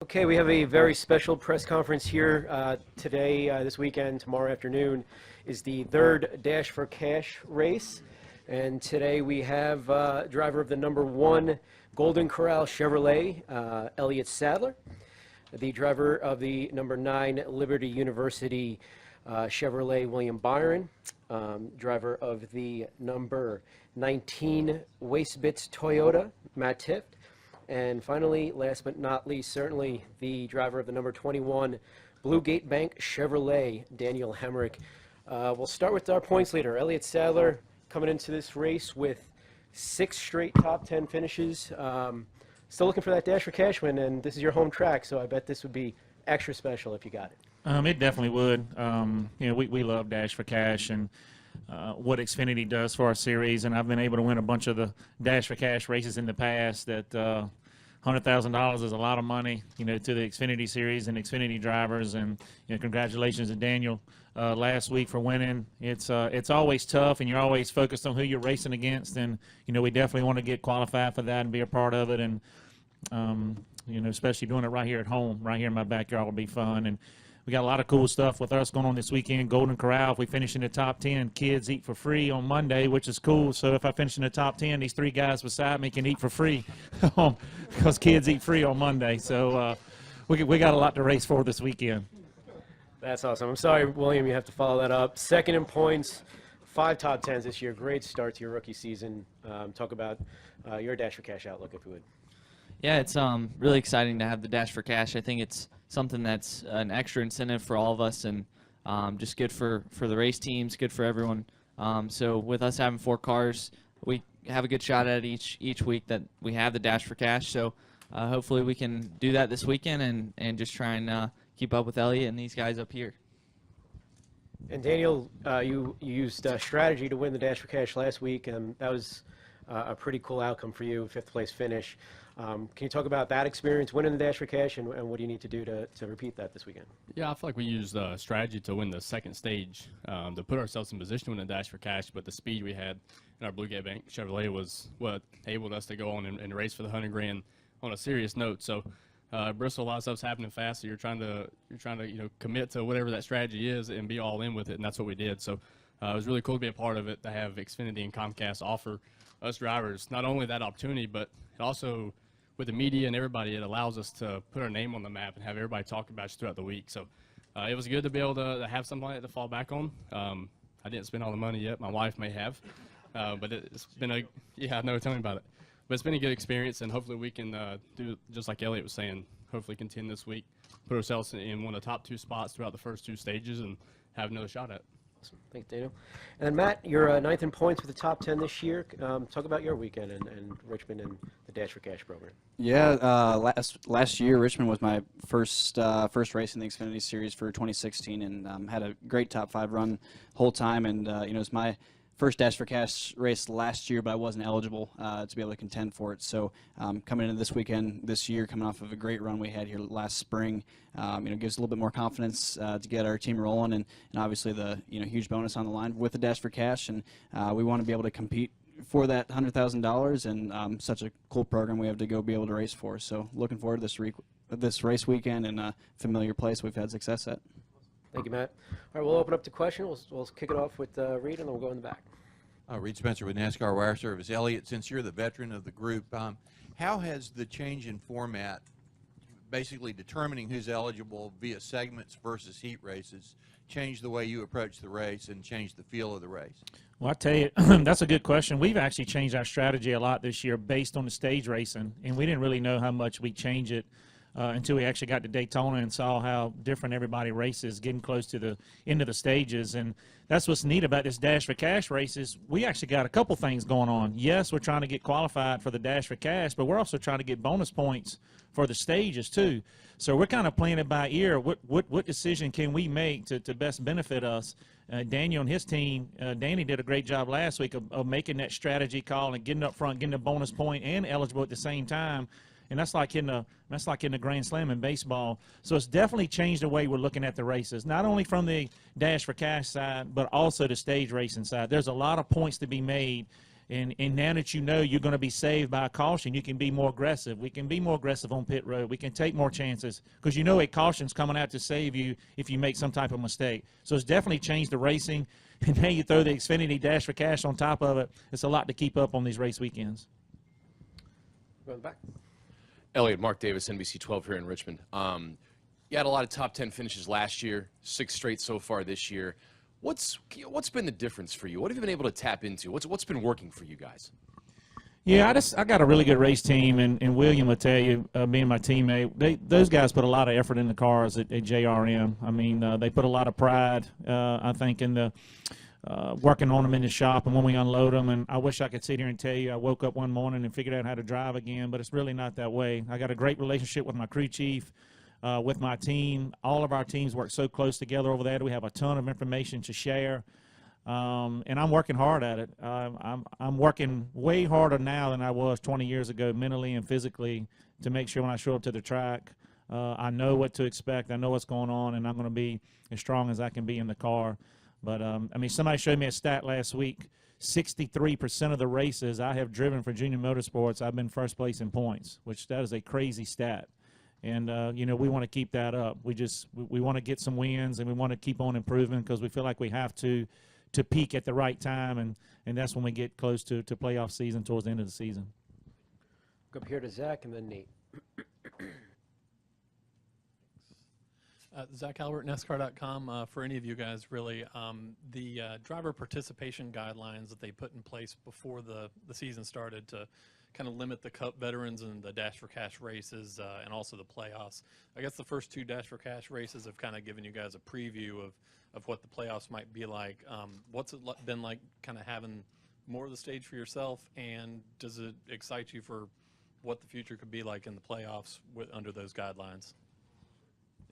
Okay, we have a very special press conference here today, this weekend. Tomorrow afternoon is the third Dash for Cash race. And today we have driver of the #1 Golden Corral Chevrolet, Elliott Sadler. The driver of the #9 Liberty University Chevrolet, William Byron. Driver of the #19 Wastebits Toyota, Matt Tifft. And finally, last but not least, certainly the driver of the #21 Blue Gate Bank Chevrolet, Daniel Hemric. We'll start with our points leader, Elliott Sadler, coming into this race with 6 straight top 10 finishes. Still looking for that Dash for Cash win, and this is your home track, so I bet this would be extra special if you got it. It definitely would. We love Dash for Cash and what Xfinity does for our series, and I've been able to win a bunch of the Dash for Cash races in the past. That $100,000 is a lot of money, to the Xfinity series and Xfinity drivers. And congratulations to Daniel last week for winning. It's always tough, and you're always focused on who you're racing against. And we definitely want to get qualified for that and be a part of it. And especially doing it right here at home, right here in my backyard, will be fun. And we got a lot of cool stuff with us going on this weekend. Golden Corral, if we finish in the top 10, kids eat for free on Monday, which is cool. So if I finish in the top 10, these 3 guys beside me can eat for free because kids eat free on Monday. So we got a lot to race for this weekend. That's awesome. I'm sorry, William, you have to follow that up. Second in points, 5 top 10s this year. Great start to your rookie season. Talk about your Dash for Cash outlook, if you would. Yeah, it's really exciting to have the Dash for Cash. I think it's something that's an extra incentive for all of us, and just good for the race teams, good for everyone. So with us having 4 cars, we have a good shot at each week that we have the Dash for Cash. So hopefully we can do that this weekend and just try and keep up with Elliott and these guys up here. And Daniel, you used strategy to win the Dash for Cash last week, and that was a pretty cool outcome for you, 5th place finish. Can you talk about that experience, winning the Dash for Cash, and what do you need to do to repeat that this weekend? Yeah, I feel like we used strategy to win the second stage, to put ourselves in position to win the Dash for Cash, but the speed we had in our Blue Gate Bank Chevrolet was what enabled us to go on and race for the $100,000 on a serious note. So Bristol, a lot of stuff's happening fast, so you're trying to commit to whatever that strategy is and be all in with it, and that's what we did. So it was really cool to be a part of it, to have Xfinity and Comcast offer us drivers not only that opportunity, but it also, with the media and everybody, it allows us to put our name on the map and have everybody talk about us throughout the week. So it was good to be able to have something like that to fall back on. I didn't spend all the money yet. My wife may have. But it's been yeah, no, tell me about it. But it's been a good experience, and hopefully we can do, just like Elliott was saying, hopefully continue this week, put ourselves in one of the top 2 spots throughout the first 2 stages and have another shot at it. Awesome. Thanks, Daniel. And then Matt, you're 9th in points with the top 10 this year. Talk about your weekend and Richmond and the Dash for Cash program. Yeah, last year Richmond was my first race in the Xfinity Series for 2016, and had a great top 5 run whole time. And it was my first Dash for Cash race last year, but I wasn't eligible to be able to contend for it. So coming into this weekend this year, coming off of a great run we had here last spring, gives a little bit more confidence to get our team rolling, and obviously the huge bonus on the line with the Dash for Cash, and we want to be able to compete for that $100,000, and such a cool program we have to go be able to race for. So looking forward to this race weekend in a familiar place we've had success at. Thank you, Matt. All right, we'll open up to questions. We'll kick it off with Reed, and then we'll go in the back. Reed Spencer with NASCAR Wire Service. Elliott, since you're the veteran of the group, how has the change in format, basically determining who's eligible via segments versus heat races, changed the way you approach the race and changed the feel of the race? Well, I tell you, that's a good question. We've actually changed our strategy a lot this year based on the stage racing, and we didn't really know how much we'd change it until we actually got to Daytona and saw how different everybody races, getting close to the end of the stages. And that's what's neat about this Dash for Cash race is we actually got a couple things going on. Yes, we're trying to get qualified for the Dash for Cash, but we're also trying to get bonus points for the stages too. So we're kind of playing it by ear. What decision can we make to best benefit us? Daniel and his team, Danny did a great job last week of making that strategy call and getting up front, getting a bonus point and eligible at the same time. And that's like in the Grand Slam in baseball. So it's definitely changed the way we're looking at the races, not only from the Dash for Cash side, but also the stage racing side. There's a lot of points to be made And now that you know you're going to be saved by a caution, you can be more aggressive. We can be more aggressive on pit road. We can take more chances because you know a caution's coming out to save you if you make some type of mistake. So it's definitely changed the racing. And then you throw the Xfinity Dash for Cash on top of it. It's a lot to keep up on these race weekends. Go in the back. Elliott, Mark Davis, NBC 12 here in Richmond. You had a lot of top 10 finishes last year, 6 straight so far this year. What's been the difference for you? What have you been able to tap into? What's been working for you guys? Yeah, I got a really good race team, and William will tell you, being my teammate, those guys put a lot of effort in the cars at JRM. I mean, they put a lot of pride, I think, in the working on them in the shop and when we unload them. And I wish I could sit here and tell you I woke up one morning and figured out how to drive again, but it's really not that way. I got a great relationship with my crew chief. With my team. All of our teams work so close together over there. We have a ton of information to share, and I'm working hard at it. I'm working way harder now than I was 20 years ago, mentally and physically, to make sure when I show up to the track, I know what to expect, I know what's going on, and I'm going to be as strong as I can be in the car. But, I mean, somebody showed me a stat last week. 63% of the races I have driven for Junior Motorsports, I've been first place in points, which that is a crazy stat. And, you know, we want to keep that up. We want to get some wins, and we want to keep on improving because we feel like we have to peak at the right time, and that's when we get close to playoff season towards the end of the season. Go up here to Zach and then Nate. Zach Albert, NASCAR.com. For any of you guys, really, the driver participation guidelines that they put in place before the season started to kind of limit the Cup veterans and the Dash for Cash races and also the playoffs. I guess the first 2 Dash for Cash races have kind of given you guys a preview of what the playoffs might be like. What's it been like kind of having more of the stage for yourself, and does it excite you for what the future could be like in the playoffs under those guidelines?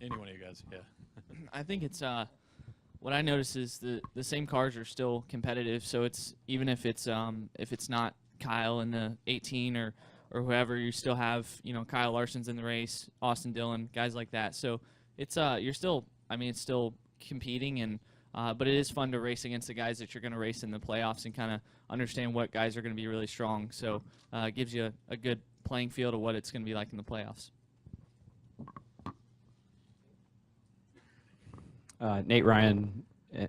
Any one of you guys, yeah. I think it's what I notice is the same cars are still competitive. So it's even if it's not Kyle in the 18 or whoever, you still have, you know, Kyle Larson's in the race, Austin Dillon, guys like that. So it's you're still, I mean, it's still competing, and but it is fun to race against the guys that you're going to race in the playoffs and kind of understand what guys are going to be really strong. So it gives you a good playing field of what it's going to be like in the playoffs. Nate Ryan,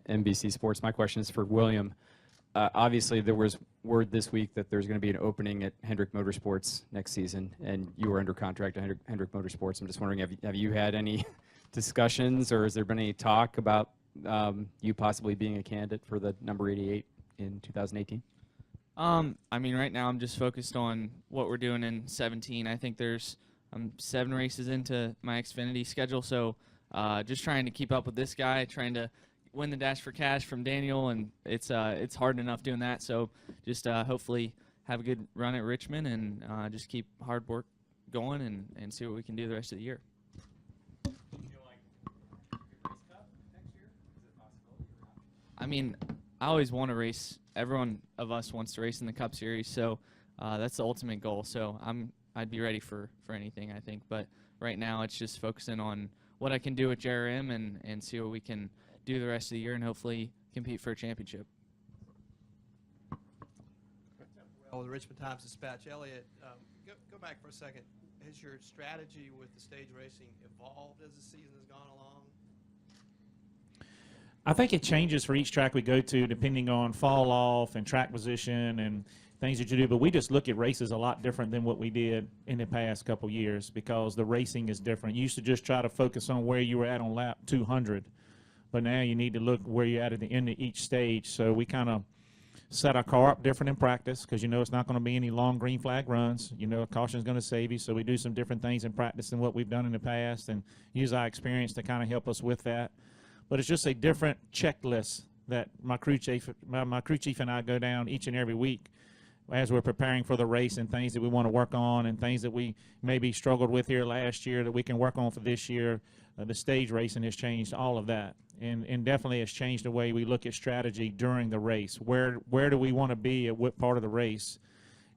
NBC Sports. My question is for William. Obviously, there was word this week that there's going to be an opening at Hemric Motorsports next season, and you were under contract at Hemric Motorsports. I'm just wondering, have you had any discussions, or has there been any talk about you possibly being a candidate for the number 88 in 2018? I mean, right now I'm just focused on what we're doing in 17. I think I'm 7 races into my Xfinity schedule, so just trying to keep up with this guy, trying to win the Dash for Cash from Daniel, and it's hard enough doing that. So just hopefully have a good run at Richmond and just keep hard work going and see what we can do the rest of the year. I mean, I always want to race. Everyone of us wants to race in the Cup Series, so that's the ultimate goal. So I'd be ready for anything, I think. But right now it's just focusing on what I can do with JRM and see what we can do the rest of the year and hopefully compete for a championship. Well, the Richmond Times-Dispatch. Elliott, go back for a second. Has your strategy with the stage racing evolved as the season has gone along? I think it changes for each track we go to depending on fall off and track position and things that you do, but we just look at races a lot different than what we did in the past couple years because the racing is different. You used to just try to focus on where you were at on lap 200, but now you need to look where you're at the end of each stage. So we kind of set our car up different in practice because you know it's not going to be any long green flag runs. You know a caution is going to save you, so we do some different things in practice than what we've done in the past and use our experience to kind of help us with that. But it's just a different checklist that my crew chief and I go down each and every week as we're preparing for the race and things that we want to work on and things that we maybe struggled with here last year that we can work on for this year. The stage racing has changed all of that and definitely has changed the way we look at strategy during the race. Where do we want to be at what part of the race,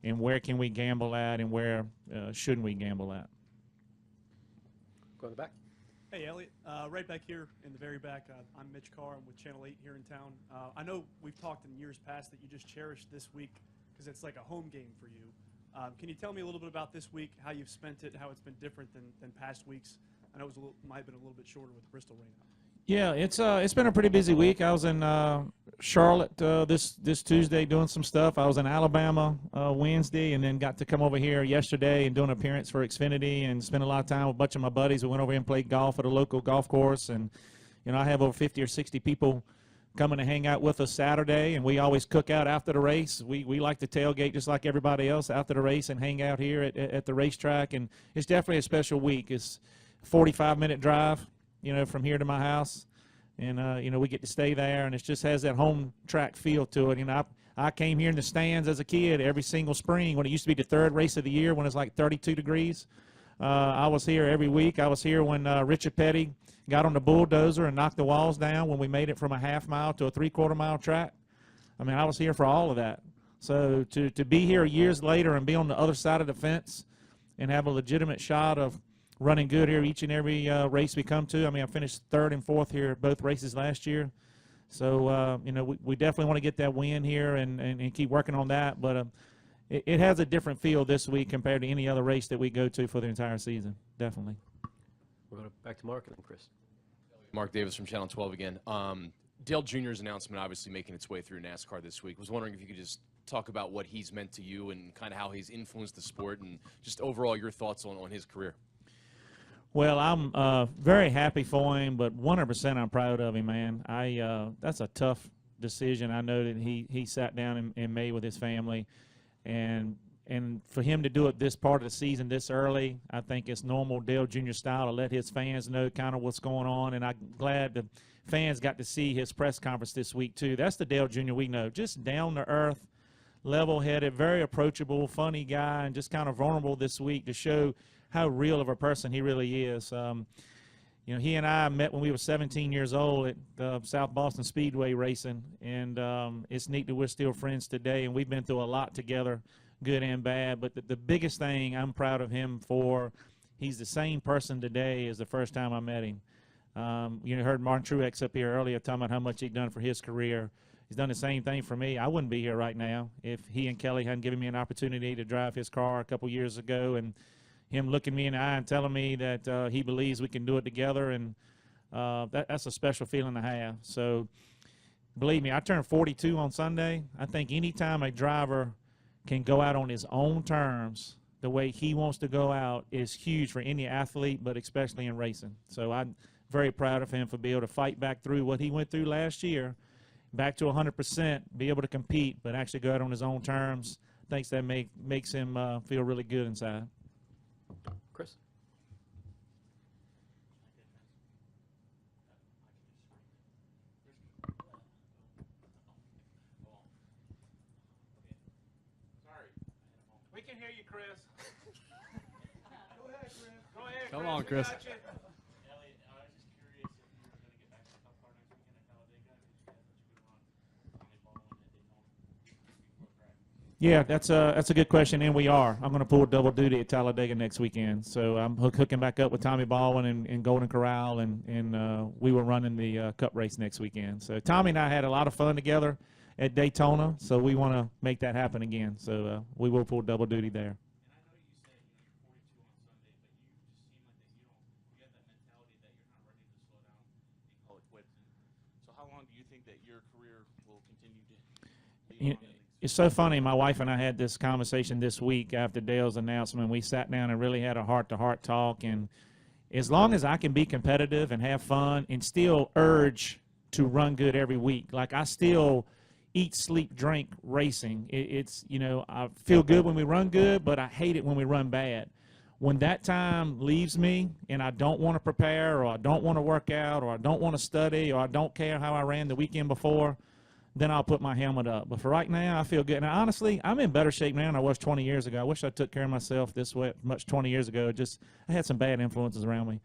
and where can we gamble at and where shouldn't we gamble at? Go in the back. Hey, Elliott. Right back here in the very back, I'm Mitch Carr. I'm with Channel 8 here in town. I know we've talked in years past that you just cherished this week because it's like a home game for you. Can you tell me a little bit about this week, how you've spent it, how it's been different than past weeks? I know it was might have been a little bit shorter with Bristol right now. Yeah, it's been a pretty busy week. I was in Charlotte this Tuesday doing some stuff. I was in Alabama Wednesday, and then got to come over here yesterday and do an appearance for Xfinity and spend a lot of time with a bunch of my buddies. We went over here and played golf at a local golf course, and I have over 50 or 60 people coming to hang out with us Saturday, and we always cook out after the race. We like to tailgate just like everybody else after the race and hang out here at the racetrack, and it's definitely a special week. It's a 45-minute drive, from here to my house, and we get to stay there, and it just has that home track feel to it. I came here in the stands as a kid every single spring when it used to be the third race of the year when it's like 32 degrees. I was here every week. I was here when Richard Petty got on the bulldozer and knocked the walls down when we made it from a half-mile to a three-quarter-mile track. I mean, I was here for all of that. So to be here years later and be on the other side of the fence and have a legitimate shot of running good here each and every race we come to. I mean, I finished third and fourth here at both races last year. So, we definitely want to get that win here and keep working on that. But it has a different feel this week compared to any other race that we go to for the entire season, definitely. We're going back to Mark and then Chris. Mark Davis from Channel 12 again. Dale Jr.'s announcement obviously making its way through NASCAR this week. I was wondering if you could just talk about what he's meant to you and kind of how he's influenced the sport and just overall your thoughts on his career. Well, I'm very happy for him, but 100% I'm proud of him, man. That's a tough decision. I know that he sat down and made with his family, and for him to do it this part of the season this early, I think it's normal Dale Jr. style to let his fans know kind of what's going on, and I'm glad the fans got to see his press conference this week too. That's the Dale Jr. we know, just down to earth, level-headed, very approachable, funny guy, and just kind of vulnerable this week to show how real of a person he really is. He and I met when we were 17 years old at South Boston Speedway racing, and it's neat that we're still friends today, and we've been through a lot together, good and bad. But the biggest thing I'm proud of him for, he's the same person today as the first time I met him. Heard Martin Truex up here earlier talking about how much he'd done for his career. He's done the same thing for me. I wouldn't be here right now if he and Kelly hadn't given me an opportunity to drive his car a couple years ago, and him looking me in the eye and telling me that he believes we can do it together, and that's a special feeling to have. So believe me, I turned 42 on Sunday. I think any time a driver can go out on his own terms the way he wants to go out is huge for any athlete, but especially in racing. So I'm very proud of him for being able to fight back through what he went through last year, back to 100%, be able to compete, but actually go out on his own terms. I think that makes him feel really good inside. Chris? We can hear you, Chris. Go ahead, Chris. Go ahead, Come on, Chris. Elliott, I was just curious if you were going to get back to the Cup car next weekend at Talladega, because you guys such a good run. Tommy Baldwin and Daytona. Yeah, that's a good question, and we are. I'm going to pull double duty at Talladega next weekend. So I'm hooking back up with Tommy Baldwin and Golden Corral, and we were running the Cup race next weekend. So Tommy and I had a lot of fun together at Daytona, so we want to make that happen again. So we will pull double duty there. And I know you said you're 42 on Sunday, but you just seem like that you have that mentality that you're not ready to slow down and call it quits. So how long do you think that your career will continue to be on? It's so funny. My wife and I had this conversation this week after Dale's announcement. We sat down and really had a heart-to-heart talk. And as long as I can be competitive and have fun and still urge to run good every week, like I still eat, sleep, drink racing. I feel good when we run good, but I hate it when we run bad. When that time leaves me and I don't want to prepare, or I don't want to work out, or I don't want to study, or I don't care how I ran the weekend before, then I'll put my helmet up. But for right now, I feel good. Now, honestly, I'm in better shape now than I was 20 years ago. I wish I took care of myself this way much 20 years ago. I had some bad influences around me.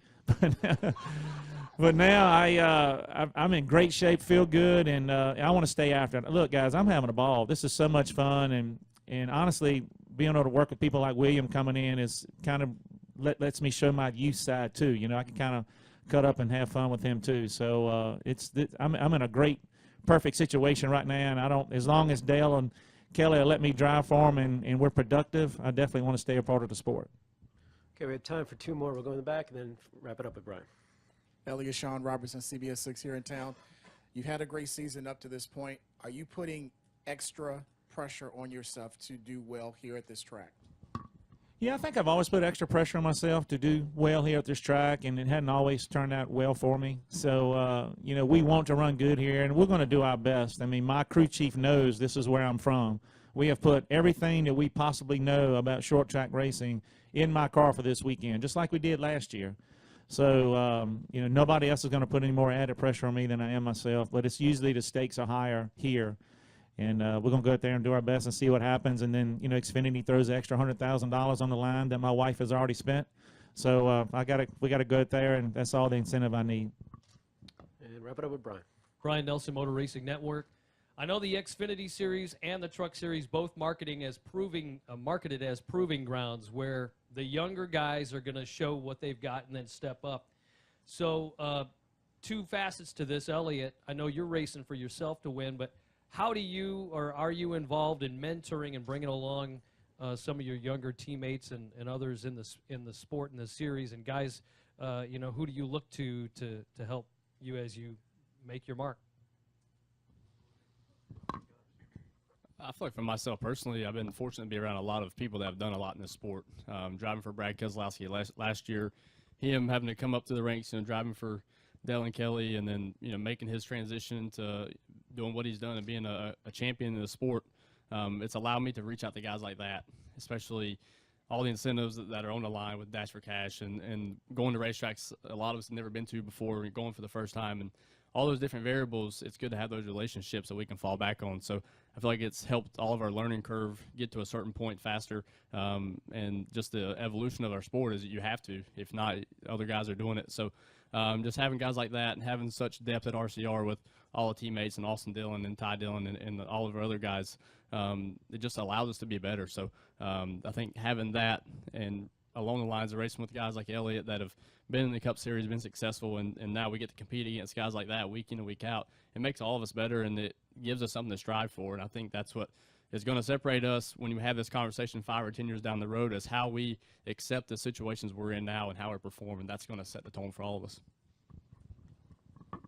But now I'm in great shape, feel good, and I want to stay after it. Look, guys, I'm having a ball. This is so much fun, and honestly, being able to work with people like William coming in is kind of lets me show my youth side too. I can kind of cut up and have fun with him too. So I'm in a great, perfect situation right now, and as long as Dale and Kelly will let me drive for him and we're productive, I definitely want to stay a part of the sport. Okay, we have time for two more. We'll go in the back and then wrap it up with Brian. Elliott Sean Robertson, CBS 6 here in town. You've had a great season up to this point. Are you putting extra pressure on yourself to do well here at this track? Yeah, I think I've always put extra pressure on myself to do well here at this track, and it hadn't always turned out well for me. So, you know, we want to run good here, and we're going to do our best. I mean, my crew chief knows this is where I'm from. We have put everything that we possibly know about short track racing in my car for this weekend, just like we did last year. So, you know, nobody else is going to put any more added pressure on me than I am myself, but it's usually the stakes are higher here. And we're going to go out there and do our best and see what happens. And then, you know, Xfinity throws the extra $100,000 on the line that my wife has already spent. So we got to go out there, and that's all the incentive I need. And wrap it up with Brian. Brian Nelson, Motor Racing Network. I know the Xfinity Series and the Truck Series both marketed as proving grounds where the younger guys are going to show what they've got and then step up. So two facets to this, Elliott. I know you're racing for yourself to win, but how do you, or are you involved in mentoring and bringing along some of your younger teammates and others in the sport and the series, and guys, you know, who do you look to help you as you make your mark? I feel like for myself personally, I've been fortunate to be around a lot of people that have done a lot in this sport. Driving for Brad Keselowski last year, him having to come up to the ranks, and driving for Dale and Kelly, and then, you know, making his transition to doing what he's done and being a champion in the sport. It's allowed me to reach out to guys like that, especially all the incentives that are on the line with Dash for Cash and going to racetracks a lot of us have never been to before, going for the first time, and all those different variables. It's good to have those relationships that we can fall back on. So I feel like it's helped all of our learning curve get to a certain point faster, and just the evolution of our sport is that you have to. If not, other guys are doing it. So just having guys like that and having such depth at RCR with all the teammates and Austin Dillon and Ty Dillon and all of our other guys, it just allows us to be better. So I think having that, and along the lines of racing with guys like Elliott that have been in the Cup Series, been successful, and now we get to compete against guys like that week in and week out, it makes all of us better, and it gives us something to strive for. And I think that's what is going to separate us when we have this conversation 5 or 10 years down the road, is how we accept the situations we're in now and how we perform, and that's going to set the tone for all of us.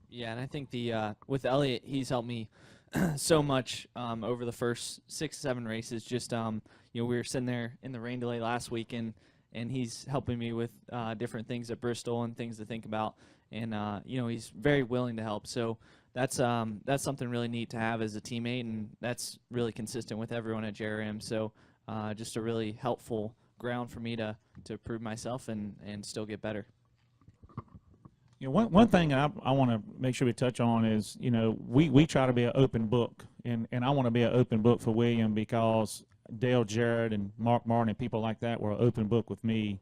Yeah, and I think with Elliott, he's helped me so much over the first 6-7 races. Just you know, we were sitting there in the rain delay last week, and he's helping me with different things at Bristol and things to think about. And you know, he's very willing to help. So that's something really neat to have as a teammate, and that's really consistent with everyone at JRM. So just a really helpful ground for me to prove myself and still get better. You know, one thing I want to make sure we touch on is, you know, we try to be an open book, and I want to be an open book for William, because Dale Jarrett and Mark Martin and people like that were an open book with me,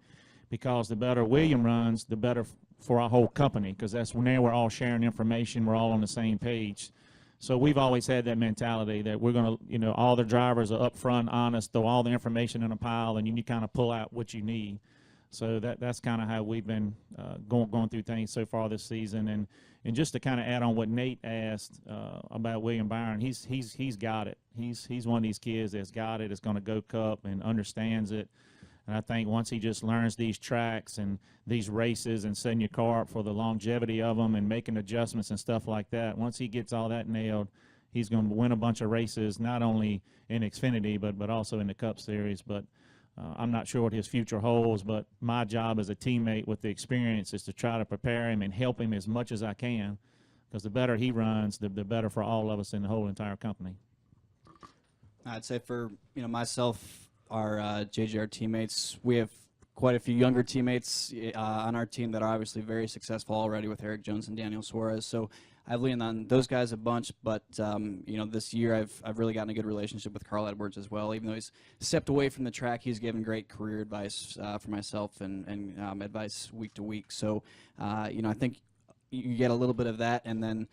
because the better William runs, the better for our whole company, because that's now we're all sharing information, we're all on the same page. So we've always had that mentality that we're going to, you know, all the drivers are upfront, honest, throw all the information in a pile, and you kind of pull out what you need. So that's kind of how we've been going through things so far this season. And just to kind of add on what Nate asked about William Byron, he's got it. He's one of these kids that's got it. It's going to go Cup and understands it. And I think once he just learns these tracks and these races and setting your car up for the longevity of them and making adjustments and stuff like that, once he gets all that nailed, he's going to win a bunch of races, not only in Xfinity but also in the Cup Series. But I'm not sure what his future holds, but my job as a teammate with the experience is to try to prepare him and help him as much as I can, because the better he runs, the better for all of us in the whole entire company. I'd say for myself, our JGR teammates, we have quite a few younger teammates on our team that are obviously very successful already with Eric Jones and Daniel Suarez. So I've leaned on those guys a bunch, but this year I've really gotten a good relationship with Carl Edwards as well. Even though he's stepped away from the track, he's given great career advice for myself and advice week to week. So I think you get a little bit of that, and then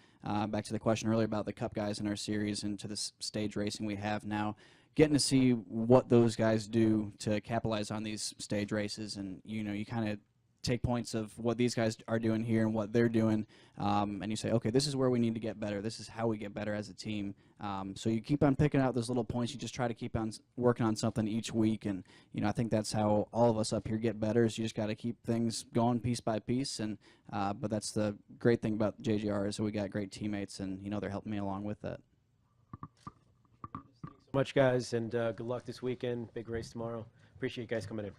back to the question earlier about the Cup guys in our series and to the stage racing we have now, getting to see what those guys do to capitalize on these stage races, and you kind of take points of what these guys are doing here and what they're doing, and you say, okay, this is where we need to get better. This is how we get better as a team. So you keep on picking out those little points. You just try to keep on working on something each week, and I think that's how all of us up here get better. Is you just got to keep things going piece by piece, and but that's the great thing about JGR is that we got great teammates, and they're helping me along with that. Thanks so much, guys, and good luck this weekend. Big race tomorrow. Appreciate you guys coming in.